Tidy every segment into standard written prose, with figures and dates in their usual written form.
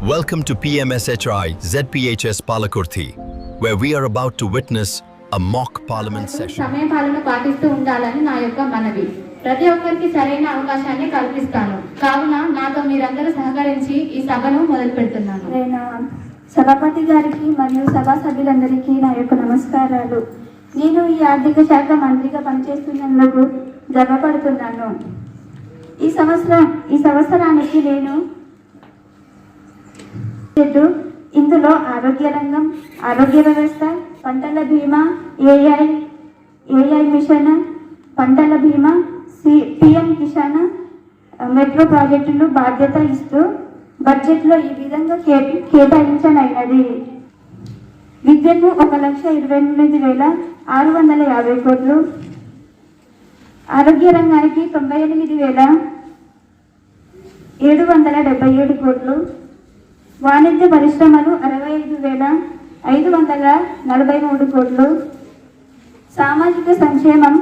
Welcome to PMSHI ZPHS Palakurthi, where we are about to witness a mock parliament session. సమయపాలన పాటిస్తూ ఉండాలని నా యొక్క మనవి. ప్రతి ఒక్కరికి సరైన అవకాశాన్ని కల్పిస్తాను. కావున నాతో మీరందరూ సహకరించి ఈ సభను మొదలు పెడుతున్నాను. నేను సభాపతి గారికి మరియు సభా సభ్యులందరికీ నా యొక్క నమస్కారాలు. నేను ఈ ఆర్థిక శాఖ మంత్రిగా పనిచేస్తున్నందుకు గర్వపడుతున్నాను. ఈ సంవత్సరానికి నేను ఇందులో ఆరోగ్య రంగం, ఆరోగ్య వ్యవస్థ, పంటల బీమా, ఏఐ మిషన్, పంటల బీమా, పిఎం కిసాన్, మెట్రో ప్రాజెక్టులు బాధ్యత ఇస్తూ బడ్జెట్లో ఈ విధంగా కేటాయించనైనది. విద్యకు 1,28,650 కోట్లు, ఆరోగ్య రంగానికి 98,777 కోట్లు, వాణిజ్య పరిశ్రమలు 65,543 కోట్లు, సామాజిక సంక్షేమం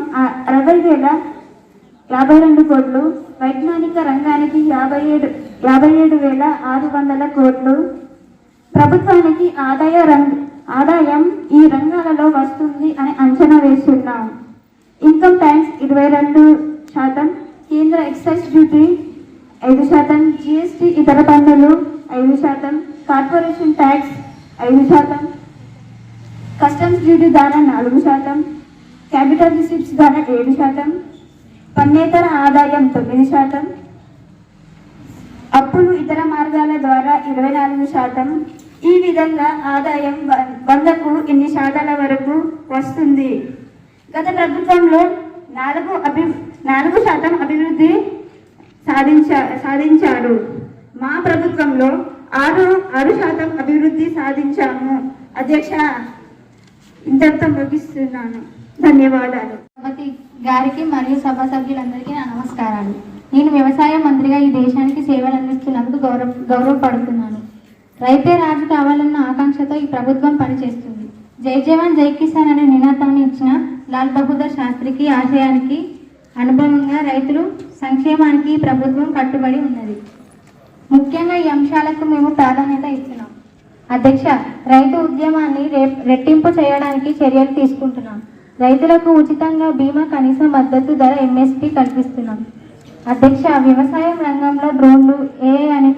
60,052 కోట్లు, వైజ్ఞానిక రంగానికి 57,600 కోట్లు. ప్రభుత్వానికి ఆదాయం ఈ రంగాలలో వస్తుంది అని అంచనా వేస్తున్నాం. ఇన్కమ్ ట్యాక్స్ 22%, కేంద్ర ఎక్సైజ్ డ్యూటీ 5%, జిఎస్టీ ఇతర పన్నులు 5%, కార్పొరేషన్ ట్యాక్స్ 5%, కస్టమ్స్ డ్యూటీ ద్వారా 4%, క్యాపిటల్ రిసిప్ట్స్ ద్వారా 7%, పన్నేతర ఆదాయం 9%, అప్పులు ఇతర మార్గాల ద్వారా 24%. ఈ విధంగా ఆదాయం 100కు ఇన్ని శాతాల వరకు వస్తుంది. గత ప్రభుత్వంలో 4% అభివృద్ధి సాధించారు. మా ప్రభుత్వంలో 6% అభివృద్ధి సాధించాము. అధ్యక్ష, ఇంతటితో ముగిస్తున్నాను. ధన్యవాదాలు. సభాపతి గారికి మరియు సభా సభ్యులందరికీ నా నమస్కారాలు. నేను వ్యవసాయ మంత్రిగా ఈ దేశానికి సేవలు అందిస్తున్నందుకు గౌరవపడుతున్నాను. రైతే రాజు కావాలన్న ఆకాంక్షతో ఈ ప్రభుత్వం పనిచేస్తుంది. జై జవాన్ జై కిసాన్ అనే నినాదాన్ని ఇచ్చిన లాల్ బహదూర్ శాస్త్రికి ఆశయానికి అనుభవంగా రైతులు సంక్షేమానికి ఈ ప్రభుత్వం కట్టుబడి ఉన్నది. ముఖ్యంగా ఈ అంశాలకు మేము ప్రాధాన్యత ఇస్తున్నాం. అధ్యక్ష, రైతు ఉద్యమాన్ని రెట్టింపు చేయడానికి చర్యలు తీసుకుంటున్నాం. రైతులకు ఉచితంగా బీమా, కనీస మద్దతు ధర ఎంఎస్పీ కల్పిస్తున్నాం. అధ్యక్ష, వ్యవసాయం రంగంలో డ్రోన్లు, ఏఐ అనే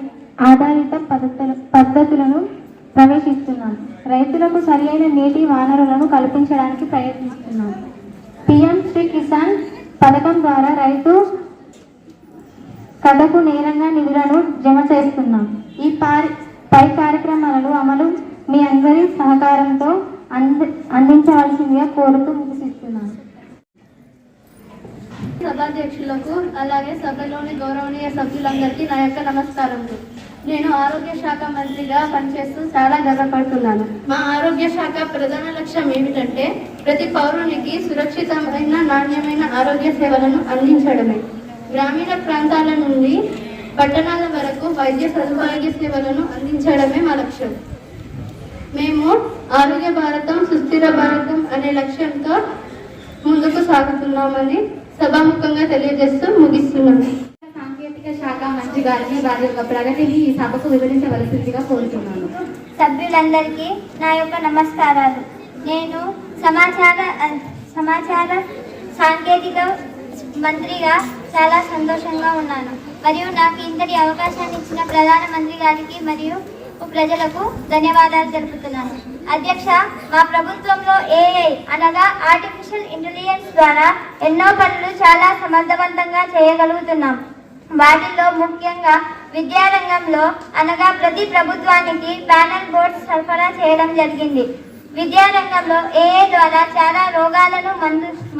ఆధారిత పద్ధతులను ప్రవేశిస్తున్నాం. రైతులకు సరియైన నీటి వనరులను కల్పించడానికి ప్రయత్నిస్తున్నాం. పిఎం శ్రీ కిసాన్ పథకం ద్వారా రైతు కథకు నేరంగా నిధులను జమ చేస్తున్నాం. ఈ పై కార్యక్రమాలను అమలు మీ అందరి సహకారంతో అందించవలసిందిగా కోరుతూ ముగిస్తున్నాను. సభాధ్యక్షులకు అలాగే సభలోని గౌరవనీయ సభ్యులందరికీ నా యొక్క నమస్కారములు. నేను ఆరోగ్య శాఖ మంత్రిగా పనిచేస్తూ చాలా గర్వపడుతున్నాను. మా ఆరోగ్య శాఖ ప్రధాన లక్ష్యం ఏమిటంటే ప్రతి పౌరునికి సురక్షితమైన, నాణ్యమైన ఆరోగ్య సేవలను అందించడమే. గ్రామీణ ప్రాంతాల నుండి పట్టణాల వరకు వైద్య సదుపాయ సేవలను అందించడమే మా లక్ష్యం. మేము ఆరోగ్య భారతం, సుస్థిర భారతం అనే లక్ష్యంతో ముందుకు సాగుతున్నామని సభాముఖంగా తెలియజేస్తూ ముగిస్తున్నాము. సాంకేతిక శాఖ మంత్రి గారిని వారి యొక్క ప్రగతిని ఈ సభకు వివరించవలసిందిగా కోరుతున్నాను. సభ్యులందరికీ నా యొక్క నమస్కారాలు. నేను సమాచార సాంకేతిక మంత్రిగా చాలా సంతోషంగా ఉన్నాను మరియు నాకు ఇంతటి అవకాశాన్ని ఇచ్చిన ప్రధానమంత్రి గారికి మరియు ప్రజలకు ధన్యవాదాలు తెలుపుతున్నాను. అధ్యక్ష, మా ప్రభుత్వంలో ఏఐ అనగా ఆర్టిఫిషియల్ ఇంటెలిజెన్స్ ద్వారా ఎన్నో పనులు చాలా సమర్థవంతంగా చేయగలుగుతున్నాం. వాటిల్లో ముఖ్యంగా విద్యారంగంలో అనగా ప్రతి ప్రభుత్వానికి ప్యానల్ బోర్డ్స్ సరఫరా చేయడం జరిగింది. విద్యారంగంలో ఏఐ ద్వారా చాలా రోగాలను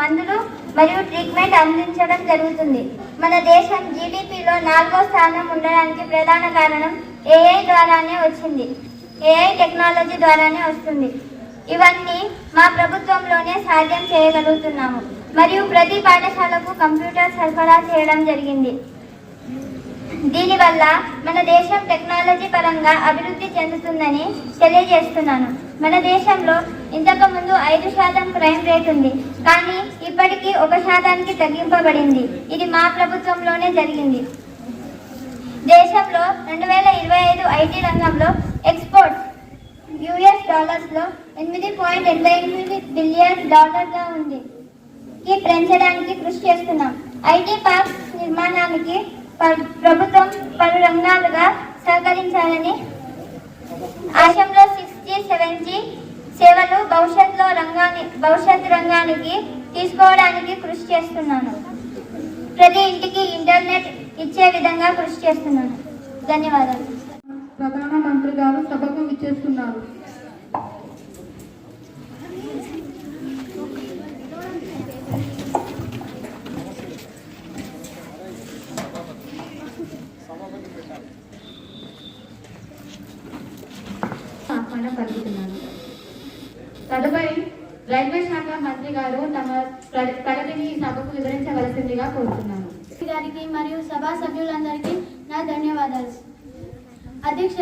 మందులు మరియు ట్రీట్మెంట్ అందించడం జరుగుతుంది. మన దేశం జీడిపిలో 4వ స్థానం ఉండడానికి ప్రధాన కారణం ఏఐ ద్వారానే వచ్చింది. ఏఐ టెక్నాలజీ ద్వారానే వస్తుంది. ఇవన్నీ మా ప్రభుత్వంలోనే సాధ్యం చేయగలుగుతున్నాము. మరియు ప్రతి పాఠశాలకు కంప్యూటర్ సరఫరా చేయడం జరిగింది. దీనివల్ల మన దేశం టెక్నాలజీ పరంగా అభివృద్ధి చెందుతుందని తెలియజేస్తున్నాను. మన దేశంలో ఇంతకుముందు 5% క్రైమ్ రేట్ ఉంది, కానీ ఇప్పటికీ 1%కి తగ్గింపబడింది. ఇది మా ప్రభుత్వంలోనే జరిగింది. దేశంలో 2025 ఐటీ రంగంలో ఎక్స్పోర్ట్ యుఎస్ డాలర్స్లో $8.88 బిలియన్ ఉంది కి పెంచడానికి కృషి చేస్తున్నాం. ఐటీ పార్క్స్ నిర్మాణానికి ప్రభుత్వం పలు రంగాలుగా సహకరించాలని ఆశంలో 6G 7G సేవలు భవిష్యత్ రంగానికి తీసుకోవడానికి కృషి చేస్తున్నాను. ప్రతి ఇంటికి ఇంటర్నెట్ ఇచ్చే విధంగా కృషి చేస్తున్నాను. ధన్యవాదాలు. ప్రధానమంత్రి గారు సభకు విచ్చేస్తున్నారు. పలుకుతున్నాను. తదుపరి రైల్వే శాఖ మంత్రి గారు తమ ప్రగతిని సభకు వివరించవలసిందిగా కోరుతున్నాను. గారికి మరియు సభా సభ్యులందరికీ నా ధన్యవాదాలు. అధ్యక్ష,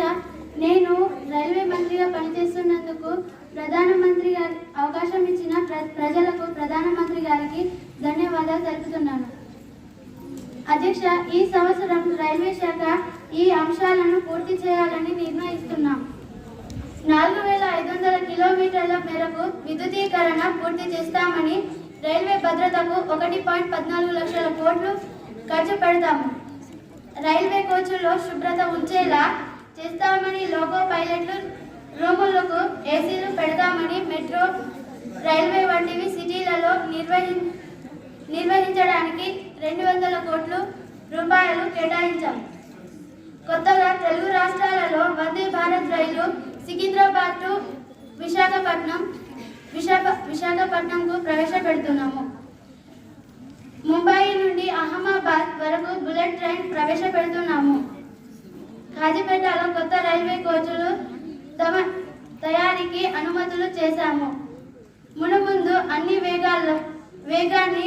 నేను రైల్వే మంత్రిగా పనిచేస్తున్నందుకు ప్రధానమంత్రి గారి అవకాశం ఇచ్చిన ప్రజలకు ప్రధానమంత్రి గారికి ధన్యవాదాలు తెలుపుతున్నాను. అధ్యక్ష, ఈ సంవత్సరం రైల్వే శాఖ ఈ అంశాలను పూర్తి చేయాలని నిర్ణయిస్తున్నాం. 4500 కిలోమీటర్ల మేరకు విద్యుదీకరణ పూర్తి చేస్తామని, రైల్వే భద్రతకు 1.14 లక్షల కోట్లు ఖర్చు పెడతాము. రైల్వే కోచ్ల్లో శుభ్రత ఉంచేలా చేస్తామని, లోకో పైలట్లు రూములకు ఏసీలు పెడతామని, మెట్రో రైల్వే వంటివి సిటీలలో నిర్వహించడానికి 200 కోట్ల రూపాయలు కేటాయించాం. కొత్తగా తెలుగు రాష్ట్రాలలో వందే భారత్ రైలు సికింద్రాబాద్ టు విశాఖపట్నంకు ప్రవేశపెడుతున్నాము. ముంబై నుండి అహ్మదాబాద్ వరకు బుల్లెట్ ట్రైన్ ప్రవేశపెడుతున్నాము. కాజీపేటలో కొత్త రైల్వే కోచ్లు తయారీకి అనుమతులు చేశాము. మునుముందు అన్ని వేగాన్ని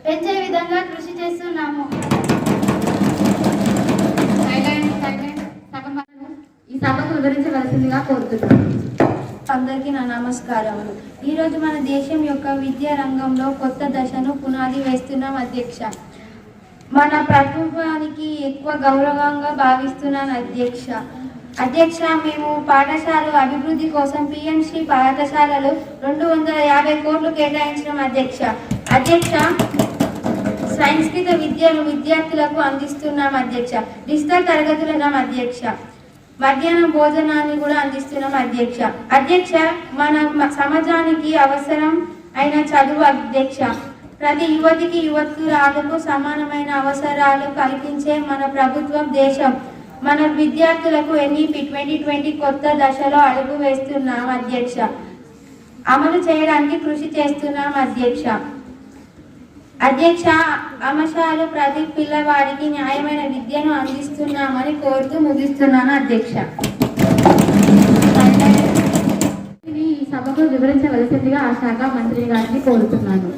పెంచే విధంగా కృషి చేస్తున్నాము. ఈ సభకు వివరించవలసిందిగా కోరుతున్నాను. అందరికీ నా నమస్కారములు. ఈరోజు మన దేశం యొక్క విద్యా రంగంలో కొత్త దశను పునాది వేస్తున్నాం. అధ్యక్ష, మన ప్రభుత్వానికి ఎక్కువ గౌరవంగా భావిస్తున్నాను. అధ్యక్ష, మేము పాఠశాల అభివృద్ధి కోసం PMC పాఠశాలలు 250 కోట్లు కేటాయించినాం. అధ్యక్ష, సంస్కృత విద్యను విద్యార్థులకు అందిస్తున్నాం. డిజిటల్ తరగతులను మధ్యాహ్నం భోజనాన్ని కూడా అందిస్తున్నాం. అధ్యక్ష, మన సమాజానికి అవసరం అయిన చదువు. ప్రతి యువతికి యువతులకు సమానమైన అవసరాలు కల్పించే మన ప్రభుత్వం దేశం. మన విద్యార్థులకు NEP 2020 కొత్త దశలో అడుగు వేస్తున్నాం. అమలు చేయడానికి కృషి చేస్తున్నాం. అధ్యక్ష, అంశాలు ప్రతి పిల్లవాడికి న్యాయమైన విద్యను అందిస్తున్నామని కోరుతూ ముగిస్తున్నాను. ఈ సభకు వివరించవలసిందిగా ఆ శాఖ మంత్రి గారిని కోరుతున్నాను.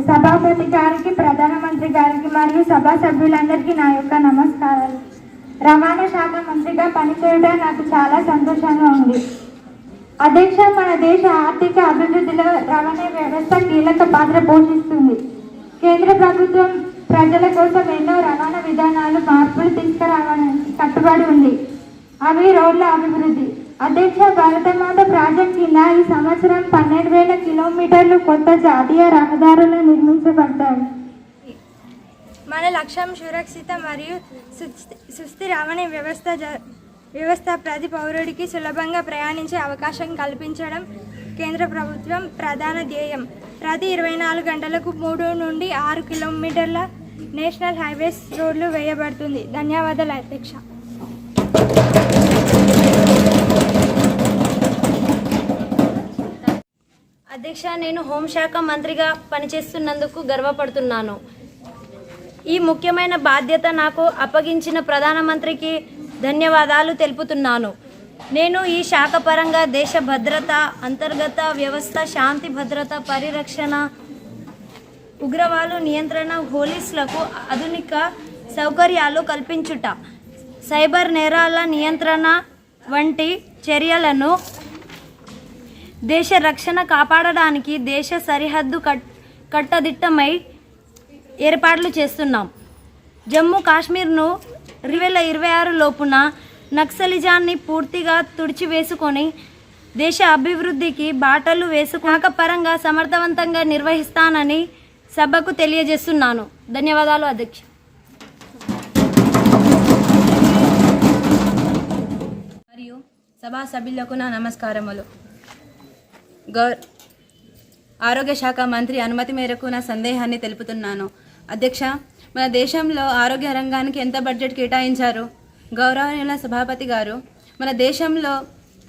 సభాపతి గారికి, ప్రధానమంత్రి గారికి మరియు సభా సభ్యులందరికీ నా యొక్క నమస్కారాలు. రవాణా శాఖ మంత్రిగా పనిచేయడం నాకు చాలా సంతోషంగా ఉంది. అధ్యక్ష, మన దేశ ఆర్థిక అభివృద్ధిలో రవాణా వ్యవస్థ కీలక పాత్ర పోషిస్తుంది. కేంద్ర ప్రభుత్వం ప్రజల కోసం ఎన్నో రవాణా విధానాలు మార్పులు తీసుకురావడానికి కట్టుబడి ఉంది. అవి రోడ్ల అభివృద్ధి. అధ్యక్ష, భారతమాత ప్రాజెక్ట్ కింద ఈ సంవత్సరం 12,000 కిలోమీటర్లు కొత్త జాతీయ రహదారులు నిర్మించబడ్డాయి. మన లక్ష్యం సురక్షిత మరియు సుస్థిర రవాణా వ్యవస్థ ప్రతి పౌరుడికి సులభంగా ప్రయాణించే అవకాశం కల్పించడం కేంద్ర ప్రభుత్వం ప్రధాన ధ్యేయం. ప్రతి 24 గంటలకు 3 నుండి 6 కిలోమీటర్ల నేషనల్ హైవేస్ రోడ్లు వేయబడుతుంది. ధన్యవాదాలు అధ్యక్ష. అధ్యక్ష, నేను హోంశాఖ మంత్రిగా పనిచేస్తున్నందుకు గర్వపడుతున్నాను. ఈ ముఖ్యమైన బాధ్యత నాకు అప్పగించిన ప్రధానమంత్రికి ధన్యవాదాలు తెలుపుతున్నాను. నేను ఈ శాఖ పరంగా దేశ భద్రత, అంతర్గత వ్యవస్థ, శాంతి భద్రత పరిరక్షణ, ఉగ్రవాద నియంత్రణ, పోలీసులకు ఆధునిక సౌకర్యాలు కల్పించుట, సైబర్ నేరాల నియంత్రణ వంటి చర్యలను దేశ రక్షణ కాపాడడానికి దేశ సరిహద్దు కట్టదిట్టమై ఏర్పాట్లు చేస్తున్నాం. జమ్మూ కాశ్మీర్ను 2026 లోపున నక్సలిజాన్ని పూర్తిగా తుడిచివేసుకొని దేశ అభివృద్ధికి బాటలు పరంగా సమర్థవంతంగా నిర్వహిస్తానని సభకు తెలియజేస్తున్నాను. ధన్యవాదాలు అధ్యక్ష. మరియు సభా సభ్యులకు నా నమస్కారములు. ఆరోగ్య శాఖ మంత్రి అనుమతి మేరకు నా సందేహాన్ని తెలుపుతున్నాను. అధ్యక్ష, మన దేశంలో ఆరోగ్య రంగానికి ఎంత బడ్జెట్ కేటాయించారు? గౌరవనీయుల సభాపతి గారు, మన దేశంలో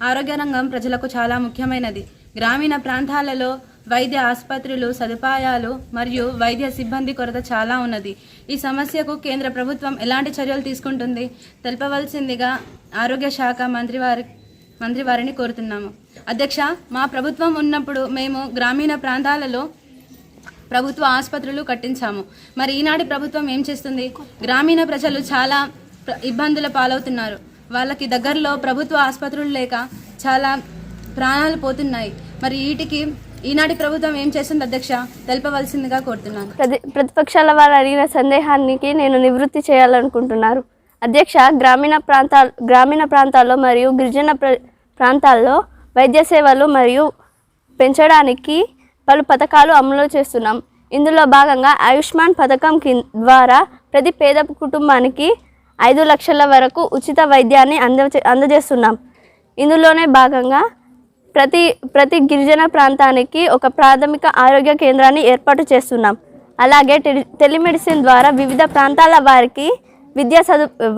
ఆరోగ్య రంగం ప్రజలకు చాలా ముఖ్యమైనది. గ్రామీణ ప్రాంతాలలో వైద్య ఆసుపత్రులు, సదుపాయాలు మరియు వైద్య సిబ్బంది కొరత చాలా ఉన్నది. ఈ సమస్యకు కేంద్ర ప్రభుత్వం ఎలాంటి చర్యలు తీసుకుంటుంది తెలపవలసిందిగా ఆరోగ్య శాఖ మంత్రివారిని కోరుతున్నాము. అధ్యక్ష, మా ప్రభుత్వం ఉన్నప్పుడు మేము గ్రామీణ ప్రాంతాలలో ప్రభుత్వ ఆసుపత్రులు కట్టించాము. మరి ఈనాటి ప్రభుత్వం ఏం చేస్తుంది? గ్రామీణ ప్రజలు చాలా ఇబ్బందుల పాలవుతున్నారు. వాళ్ళకి దగ్గరలో ప్రభుత్వ ఆసుపత్రులు లేక చాలా ప్రాణాలు పోతున్నాయి. మరి వీటికి ఈనాటి ప్రభుత్వం ఏం చేస్తుంది అధ్యక్ష? తెలపవలసిందిగా కోరుతున్నాను. ప్రతిపక్షాల వారు అడిగిన సందేహానికి నేను నివృత్తి చేయాలనుకుంటున్నారు. అధ్యక్ష, గ్రామీణ ప్రాంతాల్లో మరియు గిరిజన ప్రాంతాల్లో వైద్య సేవలు మరియు పెంచడానికి పలు పథకాలు అమలు చేస్తున్నాం. ఇందులో భాగంగా ఆయుష్మాన్ పథకం ద్వారా ప్రతి పేద కుటుంబానికి 5 లక్షల వరకు ఉచిత వైద్యాన్ని అందజేస్తున్నాం. ఇందులోనే భాగంగా ప్రతి గిరిజన ప్రాంతానికి ఒక ప్రాథమిక ఆరోగ్య కేంద్రాన్ని ఏర్పాటు చేస్తున్నాం. అలాగే టెలిమెడిసిన్ ద్వారా వివిధ ప్రాంతాల వారికి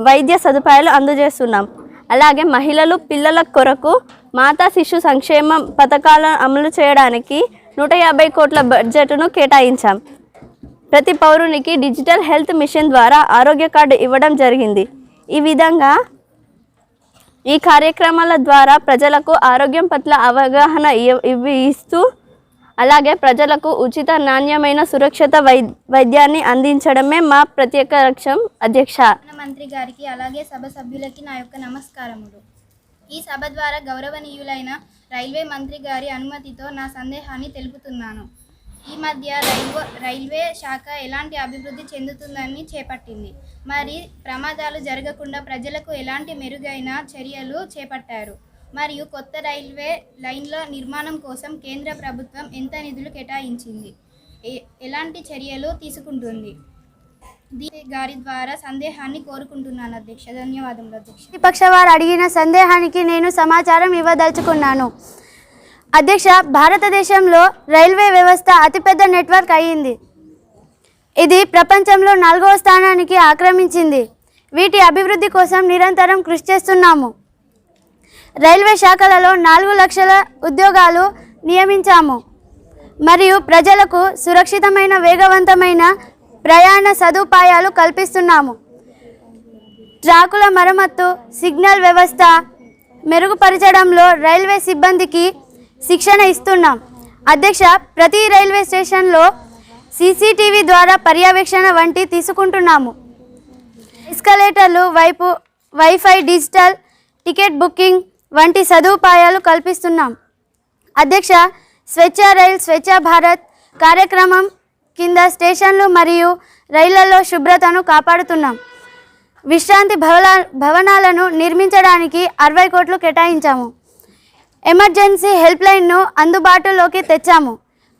వైద్య సదుపాయాలు అందజేస్తున్నాం. అలాగే మహిళలు, పిల్లల కొరకు మాతా శిశు సంక్షేమ పథకాలను అమలు చేయడానికి 150 కోట్ల బడ్జెట్ను కేటాయించాం. ప్రతి పౌరునికి డిజిటల్ హెల్త్ మిషన్ ద్వారా ఆరోగ్య కార్డు ఇవ్వడం జరిగింది. ఈ విధంగా ఈ కార్యక్రమాల ద్వారా ప్రజలకు ఆరోగ్యం పట్ల అవగాహన ఇస్తూ అలాగే ప్రజలకు ఉచిత, నాణ్యమైన, సురక్షిత వైద్యాన్ని అందించడమే మా ప్రత్యేక లక్ష్యం. అధ్యక్ష, మంత్రి గారికి అలాగే సభ సభ్యులకి నా యొక్క నమస్కారములు. ఈ సభ ద్వారా గౌరవనీయులైన రైల్వే మంత్రి గారి అనుమతితో నా సందేహాన్ని తెలుపుతున్నాను. ఈ మధ్య రైల్వే శాఖ ఎలాంటి అభివృద్ధి చెందుతుందని చేపట్టింది? మరి ప్రమాదాలు జరగకుండా ప్రజలకు ఎలాంటి మెరుగైన చర్యలు చేపట్టారు? మరియు కొత్త రైల్వే లైన్ల నిర్మాణం కోసం కేంద్ర ప్రభుత్వం ఎంత నిధులు కేటాయించింది? ఎలాంటి చర్యలు తీసుకుంటుంది? గారి ద్వారా సందేహాన్ని కోరుకుంటున్నాను అధ్యక్ష. ధన్యవాదములు అధ్యక్ష. విపక్ష వారు అడిగిన సందేహానికి నేను సమాచారం ఇవ్వదలుచుకున్నాను. అధ్యక్ష, భారతదేశంలో రైల్వే వ్యవస్థ అతిపెద్ద నెట్వర్క్ అయ్యింది. ఇది ప్రపంచంలో 4వ స్థానానికి ఆక్రమించింది. వీటి అభివృద్ధి కోసం నిరంతరం కృషి చేస్తున్నాము. రైల్వే శాఖలలో 4 లక్షల ఉద్యోగాలు నియమించాము మరియు ప్రజలకు సురక్షితమైన, వేగవంతమైన ప్రయాణ సదుపాయాలు కల్పిస్తున్నాము. ట్రాకుల మరమ్మత్తు, సిగ్నల్ వ్యవస్థ మెరుగుపరచడంలో రైల్వే సిబ్బందికి శిక్షణ ఇస్తున్నాం. అధ్యక్ష, ప్రతి రైల్వే స్టేషన్లో CCTV ద్వారా పర్యవేక్షణ వంటి తీసుకుంటున్నాము. ఎస్కలేటర్లు, వైఫై, డిజిటల్ టికెట్ బుకింగ్ వంటి సదుపాయాలు కల్పిస్తున్నాం. అధ్యక్ష, స్వచ్ఛ రైల్ స్వచ్ఛ భారత్ కార్యక్రమం కింద స్టేషన్లు మరియు రైళ్లలో శుభ్రతను కాపాడుతున్నాం. విశ్రాంతి భవనాలను నిర్మించడానికి 60 కోట్లు కేటాయించాము. ఎమర్జెన్సీ హెల్ప్ లైన్ను అందుబాటులోకి తెచ్చాము.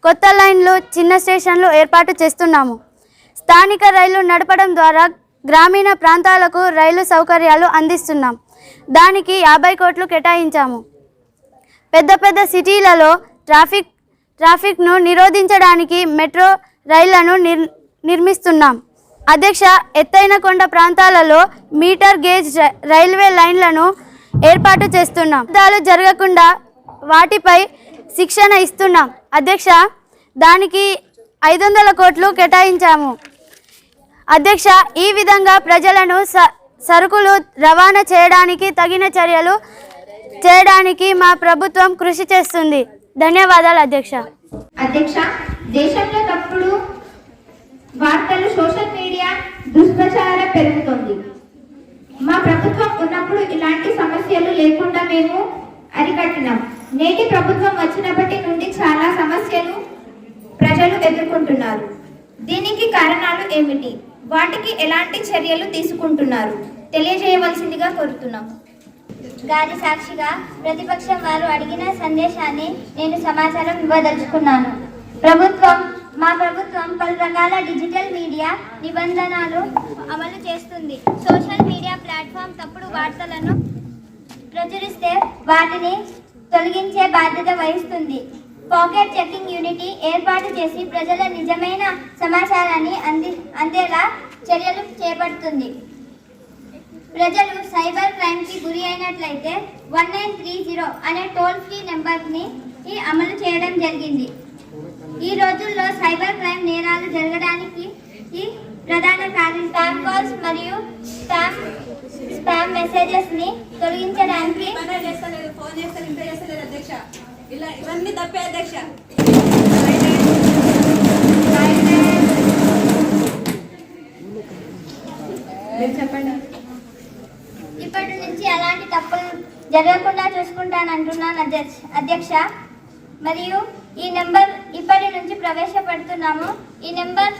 కొత్త లైన్లు, చిన్న స్టేషన్లు ఏర్పాటు చేస్తున్నాము. స్థానిక రైళ్లు నడపడం ద్వారా గ్రామీణ ప్రాంతాలకు రైలు సౌకర్యాలు అందిస్తున్నాం. దానికి 50 కోట్లు కేటాయించాము. పెద్ద సిటీలలో ట్రాఫిక్ను నిరోధించడానికి మెట్రో రైళ్లను నిర్మిస్తున్నాం. అధ్యక్ష, ఎత్తైన కొండ ప్రాంతాలలో మీటర్ గేజ్ రైల్వే లైన్లను ఏర్పాటు చేస్తున్నాం. అద్దాలు జరగకుండా వాటిపై శిక్షణ ఇస్తున్నాం. అధ్యక్ష, దానికి 500 కోట్లు కేటాయించాము. అధ్యక్ష, ఈ విధంగా ప్రజలను సరుకులు రవాణా చేయడానికి తగిన చర్యలు చేయడానికి మా ప్రభుత్వం కృషి చేస్తుంది. ధన్యవాదాలు అధ్యక్ష. అధ్యక్ష, దేశంలో తప్పుడు వార్తలు, సోషల్ మీడియా దుష్ప్రచారం పెరుగుతుంది. మా ప్రభుత్వం ఉన్నప్పుడు ఇలాంటి సమస్యలు లేకుండా మేము అరికట్టినాం. నేటి ప్రభుత్వం వచ్చినప్పటి నుండి చాలా సమస్యలు ప్రజలు ఎదుర్కొంటున్నారు. దీనికి కారణాలు ఏమిటి? వాటికి ఎలాంటి చర్యలు తీసుకుంటున్నారు? తెలియజేయవలసిందిగా కోరుతున్నాం. గారి సాక్షిగా ప్రతిపక్షం వారు అడిగిన సందేశాన్ని నేను సమాచారం ఇవ్వదలుచుకున్నాను. మా ప్రభుత్వం పలు రకాల డిజిటల్ మీడియా నిబంధనలు అమలు చేస్తుంది. సోషల్ మీడియా ప్లాట్ఫామ్ తప్పుడు వార్తలను ప్రచురిస్తే వాటిని తొలగించే బాధ్యత వహిస్తుంది. పాకెట్ చెకింగ్ యూనిటీ ఏర్పాటు చేసి ప్రజల నిజమైన సమాచారాన్ని అందేలా చర్యలు చేపడుతుంది. ప్రజలు సైబర్ క్రైమ్కి గురి అయినట్లయితే 1930 అనే టోల్ ఫ్రీ నెంబర్ని అమలు చేయడం జరిగింది. ఈ రోజుల్లో సైబర్ క్రైమ్ నేరాలు జరగడానికి ప్రధాన కారణం స్పామ్ కాల్స్ మరియు స్పామ్ మెసేజెస్ని తొలగించడానికి ఇవన్నీ తప్పే అధ్యక్ష. చెప్పండి. ఇప్పటి నుంచి అలాంటి తప్పులు జరగకుండా చూసుకుంటానంటున్నాను అధ్యక్ష. మరియు ఈ నెంబర్ ఇప్పటి నుంచి ప్రవేశపెడుతున్నాము. ఈ నెంబర్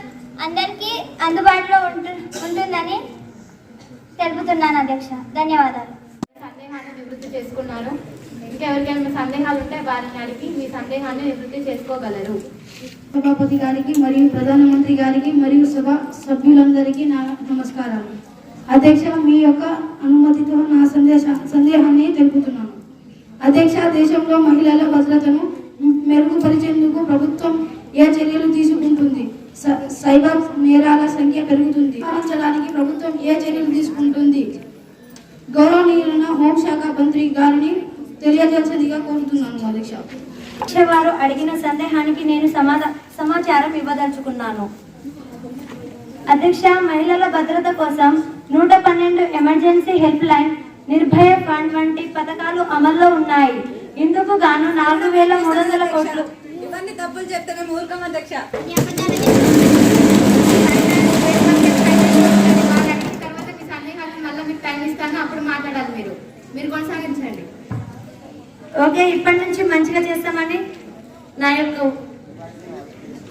అందరికీ అందుబాటులో ఉంటుందని తెలుపుతున్నాను అధ్యక్ష. ధన్యవాదాలు. సందేహాన్ని నివృత్తి చేసుకున్నాను. ఇంకెవరికైనా సందేహాలు ఉంటే వారిని అడిగి మీ సందేహాన్ని నివృత్తి చేసుకోగలరు. సభాపతి గారికి మరియు ప్రధానమంత్రి గారికి మరియు సభ సభ్యులందరికీ నా నమస్కారాలు. అధ్యక్ష, మీ యొక్క అనుమతితో నా సందేహాన్ని తెలుపుతున్నాను. అధ్యక్ష, దేశంలో మహిళల భద్రతను మెరుగుపరిచేందుకు ప్రభుత్వం ఏ చర్యలు తీసుకుంటుంది? సైబర్ నేరాల సంఖ్య పెరుగుతుంది. నివారించడానికి ప్రభుత్వం ఏ చర్యలు తీసుకుంటుంది? గౌరవనీయులైన హోంశాఖ మంత్రి గారిని తెలియజేసేదిగా కోరుతున్నాను అధ్యక్ష. వారు అడిగిన సందేహానికి నేను సమాచారం ఇవ్వదలుచుకున్నాను. అధ్యక్ష, మహిళల భద్రత కోసం 112 emergency help line, Nirbhaya fund వంటి పథకాలు అమల్లో ఉన్నాయి. ఇందుకు గాను 4,300 కోట్లు. ఇవన్నీ తప్పులు చెప్తే మేము ఊరుకోం అధ్యక్ష. తర్వాత మీ సందేహాలను మళ్ళీ మీకు టైం ఇస్తాను, అప్పుడు మాట్లాడాలి. మీరు కొనసాగించండి. ఓకే, ఇప్పటి నుంచి మంచిగా చేస్తామని నా యొక్క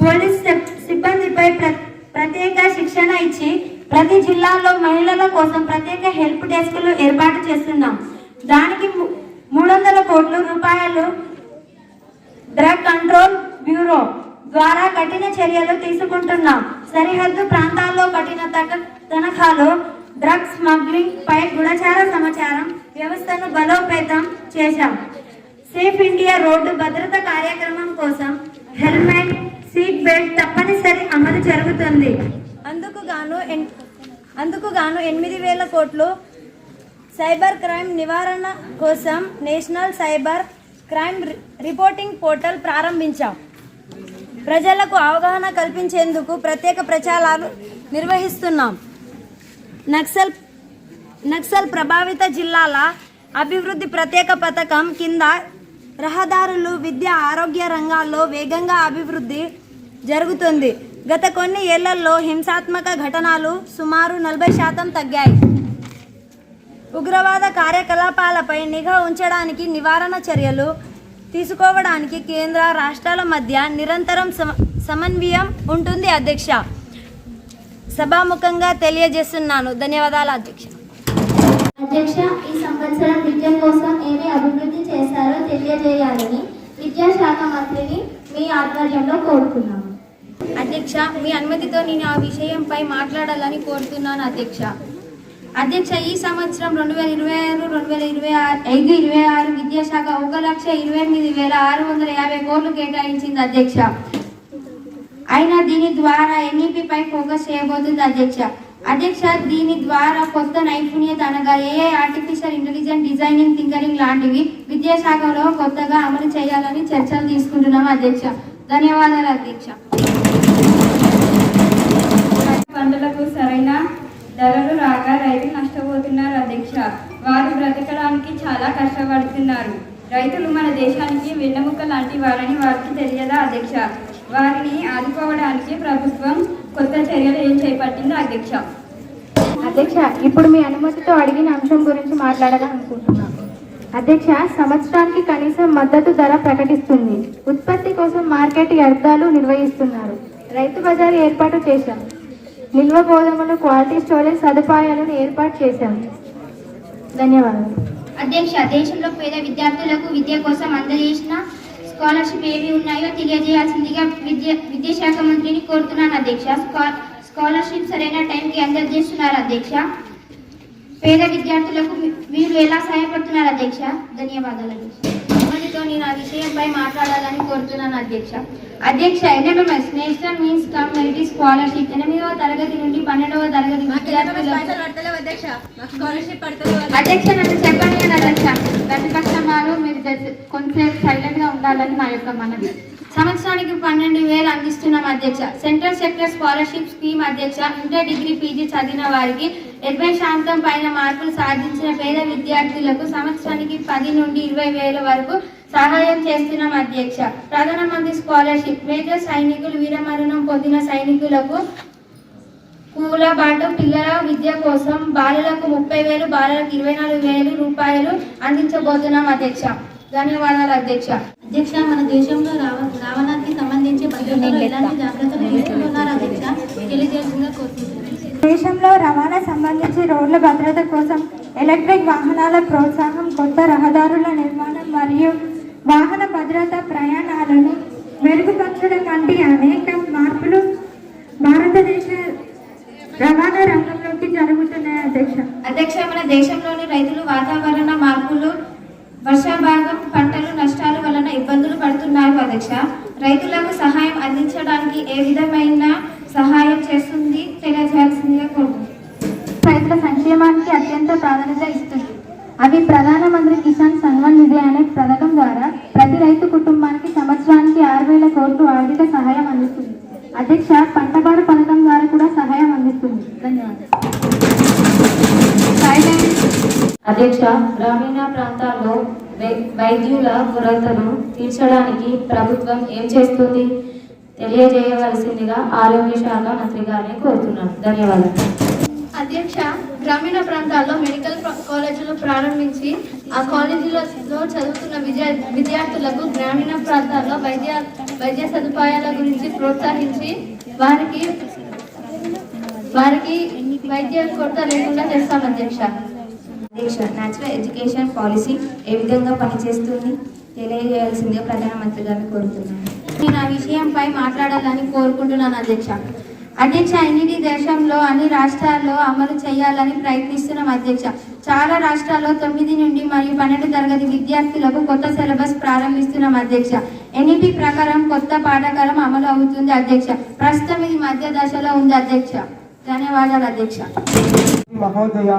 పోలీస్ సిబ్బందిపై ప్రత్యేక శిక్షణ ఇచ్చి ప్రతి జిల్లాలో మహిళల కోసం ప్రత్యేక హెల్ప్ డెస్క్లు ఏర్పాటు చేస్తున్నాం. దానికి 300 కోట్ల రూపాయలు డ్రగ్ కంట్రోల్ బ్యూరో ద్వారా కఠిన చర్యలు తీసుకుంటున్నాం. సరిహద్దు ప్రాంతాల్లో కఠిన తనఖాలు, డ్రగ్ స్మగ్లింగ్ పై గూఢచార సమాచారం వ్యవస్థను బలోపేతం చేశాం. సేఫ్ ఇండియా రోడ్డు భద్రత కార్యక్రమం కోసం హెల్మెట్, సీట్ బెల్ట్ తప్పనిసరి అమలు జరుగుతుంది. అందుకు గాను 8,000 కోట్లు సైబర్ క్రైమ్ నివారణ కోసం national cyber crime reporting portal ప్రారంభించాం. ప్రజలకు అవగాహన కల్పించేందుకు ప్రత్యేక ప్రచారాలు నిర్వహిస్తున్నాం. నక్సల్ ప్రభావిత జిల్లాల అభివృద్ధి ప్రత్యేక పథకం కింద రహదారులు, విద్య, ఆరోగ్య రంగాల్లో వేగంగా అభివృద్ధి జరుగుతుంది. గత కొన్ని ఏళ్లలో హింసాత్మక ఘటనలు సుమారు 40% తగ్గాయి. ఉగ్రవాద కార్యకలాపాలపై నిఘా ఉంచడానికి నివారణ చర్యలు తీసుకోవడానికి కేంద్ర రాష్ట్రాల మధ్య నిరంతరం సమన్వయం ఉంటుంది అధ్యక్ష. సభాముఖంగా తెలియజేస్తున్నాను. ధన్యవాదాలు అధ్యక్ష. అధ్యక్ష, ఈ సంవత్సరం విద్య కోసం ఏమి అభివృద్ధి చేశారో తెలియజేయాలని విద్యాశాఖ మంత్రిని మీ ఆధ్వర్యంలో కోరుతున్నాము. అధ్యక్ష, మీ అనుమతితో నేను ఆ విషయంపై మాట్లాడాలని కోరుతున్నాను అధ్యక్ష. ఈ సంవత్సరం 2025-26 విద్యాశాఖ 1,28,650 కోట్లు కేటాయించింది అధ్యక్ష. అయినా దీని ద్వారా ఎన్ఈపీపై ఫోకస్ చేయబోతుంది అధ్యక్ష. దీని ద్వారా కొత్త నైపుణ్యత అనగా AI, artificial intelligence, designing, tinkering లాంటివి విద్యాశాఖలో కొత్తగా అమలు చేయాలని చర్చలు తీసుకుంటున్నాం అధ్యక్ష. ధన్యవాదాలు అధ్యక్ష. పంటలకు సరైన ధరలు రాక రైతులు నష్టపోతున్నారు అధ్యక్ష. వారు బ్రతకడానికి చాలా కష్టపడుతున్నారు. రైతులు మన దేశానికి వెన్నెముక లాంటి వారని వారికి తెలియదా అధ్యక్ష? వారిని ఆదుకోవడానికి ప్రభుత్వం కొత్త చర్యలు ఏం చేపట్టిందో అధ్యక్ష. ఇప్పుడు మీ అనుమతితో అడిగిన అంశం గురించి మాట్లాడాలనుకుంటున్నాను అధ్యక్ష. సంవత్సరానికి కనీసం మద్దతు ధర ప్రకటిస్తుంది. ఉత్పత్తి కోసం మార్కెట్ అర్థాలు నిర్వహిస్తున్నారు. రైతు బజారు ఏర్పాటు చేశాం. నిల్వ గోధుమలు, క్వాలిటీ స్టోరేజ్ సదుపాయాలను ఏర్పాటు చేశాము. ధన్యవాదాలు. అధ్యక్ష, దేశంలో పేద విద్యార్థులకు విద్య కోసం అందజేసిన స్కాలర్షిప్ ఏవి ఉన్నాయో తెలియజేయాల్సిందిగా విద్యాశాఖ మంత్రిని కోరుతున్నాను అధ్యక్ష. స్కాలర్షిప్ సరైన టైంకి అందజేస్తున్నారు అధ్యక్ష. పేద విద్యార్థులకు మీరు ఎలా సహాయపడుతున్నారు అధ్యక్ష? ధన్యవాదాలు అధ్యక్ష. నేను ఆ విషయంపై మాట్లాడాలని కోరుతున్నాను అధ్యక్ష. అధ్యక్ష, NMMS national means come merit scholarship 8వ తరగతి నుండి 12వ తరగతి అధ్యక్ష నన్ను చెప్పండి అధ్యక్ష. ప్రతిపక్షం వారు మీరు కొంతసేపు సైలెంట్ గా ఉండాలని నా యొక్క మనవి. సంవత్సరానికి 12,000 అందిస్తున్నాం అధ్యక్ష. సెంట్రల్ సెక్టర్ స్కాలర్షిప్ స్కీమ్ అధ్యక్ష. ఇంటర్, డిగ్రీ, PG చదివిన వారికి 80% పైన మార్కులు సాధించిన పేద విద్యార్థులకు సంవత్సరానికి 10 నుండి 20,000 వరకు సహాయం చేస్తున్నాం అధ్యక్ష. ప్రధానమంత్రి స్కాలర్షిప్ మేజర్ సైనికులు, వీరమరణం పొందిన సైనికులకు కూలబాటు పిల్లల విద్య కోసం బాలలకు 30,000, బాలలకు 24,000 రూపాయలు అందించబోతున్నాం అధ్యక్ష. ధన్యవాదాలు అధ్యక్ష. అధ్యక్ష, మన దేశంలో రవాణాకి సంబంధించి భద్రతలో ఎలాంటి జాగ్రత్తలు తీసుకుంటున్నారు అధ్యక్ష? తెలియజేయాల్సిందిగా కోరుకుంటున్నాను. దేశంలో రవాణా సంబంధించి రోడ్ల భద్రత కోసం ఎలక్ట్రిక్ వాహనాల ప్రోత్సాహం, కొత్త రహదారుల నిర్మాణం మరియు వాహన భద్రత ప్రయాణాలను మెరుగుపరచడం వంటి అనేక మార్పులు భారతదేశ రవాణా రంగంలోకి జరుగుతున్నాయి అధ్యక్ష. అధ్యక్ష, మన దేశంలోని రైతులు వాతావరణ మార్పులు, వర్షాభాగం, పంటలు నష్టాల వలన ఇబ్బందులు పడుతున్నారు అధ్యక్ష. రైతులకు సహాయం అందించడానికి ఏ విధమైన సహాయం చేస్తుంది తెలియజేయాల్సిందిగా కోరుకుంటున్నాను. రైతుల సంక్షేమానికి అత్యంత ప్రాధాన్యత ఇస్తుంది. అవి ప్రధానమంత్రి కిసాన్ సన్మాన్ నిధి అనే పథకం ద్వారా ప్రతి రైతు కుటుంబానికి సంవత్సరానికి 6,000 కోట్లు ఆర్థిక సహాయం అందిస్తుంది అధ్యక్ష. పంటపాడు పథకం ద్వారా కూడా సహాయం అందిస్తుంది. ధన్యవాదాలు అధ్యక్ష, గ్రామీణ ప్రాంతాల్లో వైద్యుల కొరతను తీర్చడానికి ప్రభుత్వం ఏం చేస్తుంది తెలియజేయవలసిందిగా ఆరోగ్య శాఖ మంత్రి గారిని కోరుతున్నాను. ధన్యవాదాలు అధ్యక్ష. గ్రామీణ ప్రాంతాల్లో మెడికల్ కాలేజీలు ప్రారంభించి ఆ కాలేజీలో చదువుతున్న విద్యార్థులకు గ్రామీణ ప్రాంతాల్లో వైద్య సదుపాయాల గురించి ప్రోత్సహించి వారికి వైద్య కొరత లేకుండా చేస్తాం అధ్యక్ష. అధ్యక్ష, నేచురల్ ఎడ్యుకేషన్ పాలసీ ఏ విధంగా పనిచేస్తుంది తెలియజేయాల్సిందిగా ప్రధానమంత్రి గారిని కోరుతున్నాను. నేను ఆ విషయంపై మాట్లాడాలని కోరుకుంటున్నాను అధ్యక్ష. అధ్యక్ష, ఎన్ఈడి దేశంలో అన్ని రాష్ట్రాల్లో అమలు చేయాలని ప్రయత్నిస్తున్నాం అధ్యక్ష. చాలా రాష్ట్రాల్లో 9 నుండి మరియు 12 తరగతి విద్యార్థులకు కొత్త సిలబస్ ప్రారంభిస్తున్నాం అధ్యక్ష. ఎన్ఈపి ప్రకారం కొత్త పాఠ్యక్రమం అమలు అవుతుంది అధ్యక్ష. ప్రస్తుతం ఇది మధ్య దశలో ఉంది అధ్యక్ష. ధన్యవాదాలు అధ్యక్ష. మహోదయ,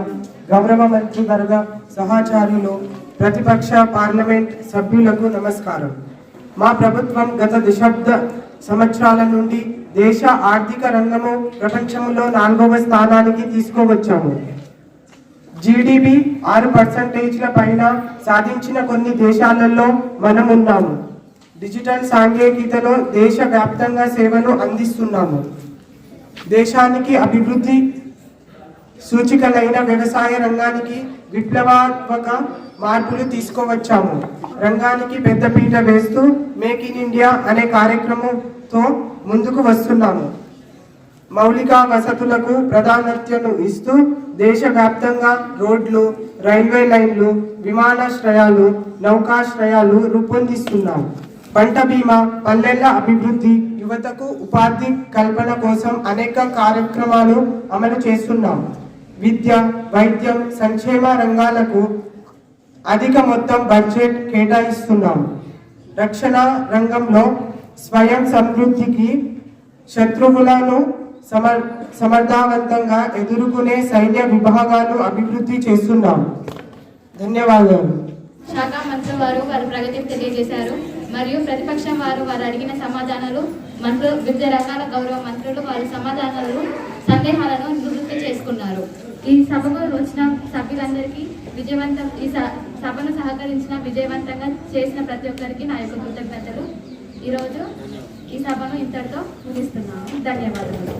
గౌరవ మంత్రి వర్గ సహచారులు, ప్రతిపక్ష పార్లమెంట్ సభ్యులకు నమస్కారం. మా ప్రభుత్వం గత దశాబ్ద సంవత్సరాల నుండి దేశ ఆర్థిక రంగము ప్రపంచంలో 4వ స్థానానికి తీసుకువచ్చాము. జీడిపి 6% పైన సాధించిన కొన్ని దేశాలలో మనం ఉన్నాము. డిజిటల్ సాంకేతికతలో దేశవ్యాప్తంగా సేవలు అందిస్తున్నాము. దేశానికి అభివృద్ధి సూచికలైన వ్యవసాయ రంగానికి విప్లవాత్మక మార్పులు తీసుకువచ్చాము. రంగానికి పెద్దపీట వేస్తూ మేక్ ఇన్ ఇండియా అనే కార్యక్రమంతో ముందుకు వస్తున్నాము. మౌలిక వసతులకు ప్రాధాన్యతను ఇస్తూ దేశవ్యాప్తంగా రోడ్లు, రైల్వే లైన్లు, విమానాశ్రయాలు, నౌకాశ్రయాలు రూపొందిస్తున్నాము. పంట బీమా, పల్లెల అభివృద్ధి, యువతకు ఉపాధి కల్పన కోసం అనేక కార్యక్రమాలు అమలు చేస్తున్నాం. విద్య, వైద్యం, సంక్షేమ రంగాలకు అధిక మొత్తం బడ్జెట్ కేటాయిస్తున్నాం. రక్షణ రంగంలో స్వయం సమృద్ధికి శత్రువులను సమర్థవంతంగా ఎదుర్కొనే సైన్య విభాగాలు అభివృద్ధి చేస్తున్నాం. ధన్యవాదాలు. శాఖ మంత్రి వారు వారి ప్రగతిని తెలియజేశారు మరియు ప్రతిపక్షం వారు అడిగిన సమాధానాలు వివిధ రకాల గౌరవ మంత్రులు వారి సమాధానాలు సందేహాలను నివృత్తి చేసుకున్నారు. ఈ సభకు వచ్చిన సభ్యులందరికీ ఈ సభను సహకరించిన విజయవంతంగా చేసిన ప్రతి ఒక్కరికి నా యొక్క కృతజ్ఞతలు. ఈరోజు ఈ సభను ఇంతటితో ముగిస్తున్నాను. ధన్యవాదాలు.